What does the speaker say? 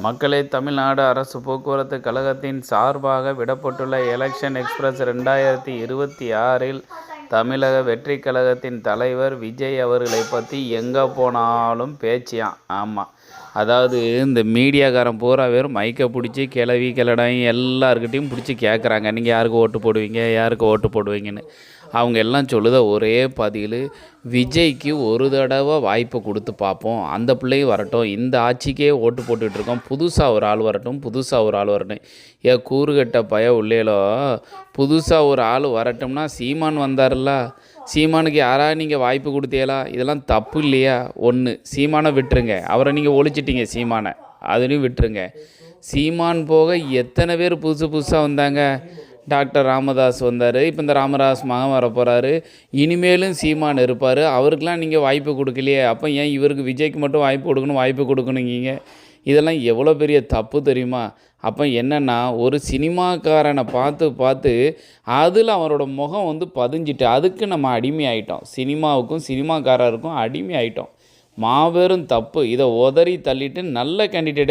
மக்களே, தமிழ்நாடு அரசு போக்குவரத்து கழகத்தின் சார்பாக விடப்பட்டுள்ள எலெக்ஷன் எக்ஸ்பிரஸ் 2026இல் தமிழக வெற்றிக் கழகத்தின் தலைவர் விஜய் அவர்களை பற்றி எங்கே போனாலும் பேச்சியாம். ஆமாம், அதாவது இந்த மீடியாக்காரன் பூரா பேர் மைக்கை பிடிச்சி கிளவி கிளடாயும் எல்லாருக்கிட்டையும் பிடிச்சி கேட்குறாங்க, நீங்கள் யாருக்கு ஓட்டு போடுவீங்க, யாருக்கு ஓட்டு போடுவீங்கன்னு. அவங்க எல்லாம் சொல்லுத ஒரே பதில், விஜய்க்கு ஒரு தடவை வாய்ப்பை கொடுத்து பார்ப்போம், அந்த பிள்ளையும் வரட்டும், இந்த ஆட்சிக்கே ஓட்டு போட்டுட்ருக்கோம், புதுசாக ஒரு ஆள் வரட்டும், புதுசாக ஒரு ஆள் வரட்டும். ஏன் கூறுகட்ட பய உள்ளேலோ, புதுசாக ஒரு ஆள் வரட்டும்னா சீமான் வந்தார்ல, சீமானுக்கு யாராவது நீங்கள் வாய்ப்பு கொடுத்தீங்களா? இதெல்லாம் தப்பு இல்லையா? ஒன்று, சீமானை விட்டுருங்க, அவரை நீங்கள் ஒழிச்சிட்டிங்க, சீமானை அதுலேயும் விட்டுருங்க. சீமான் போக எத்தனை பேர் புதுசாக வந்தாங்க. டாக்டர் ராமதாஸ் வந்தார், இப்போ இந்த ராமதாஸ் மகன் வர போகிறாரு, இனிமேலும் சீமான் இருப்பார், அவருக்கெலாம் நீங்கள் வாய்ப்பு கொடுக்கலையே, அப்போ ஏன் இவருக்கு விஜய்க்கு மட்டும் வாய்ப்பு கொடுக்கணுங்கீங்க? இதெல்லாம் எவ்வளோ பெரிய தப்பு தெரியுமா? அப்போ என்னென்னா, ஒரு சினிமாக்காரனை பார்த்து அதில் அவரோட முகம் பதிஞ்சிட்டு அதுக்கு நம்ம அடிமையாயிட்டோம், சினிமாவுக்கும் சினிமாக்காரருக்கும் அடிமையாயிட்டோம். மாபெரும் தப்பு. இதை உதறி தள்ளிட்டு நல்ல கேண்டிடேட்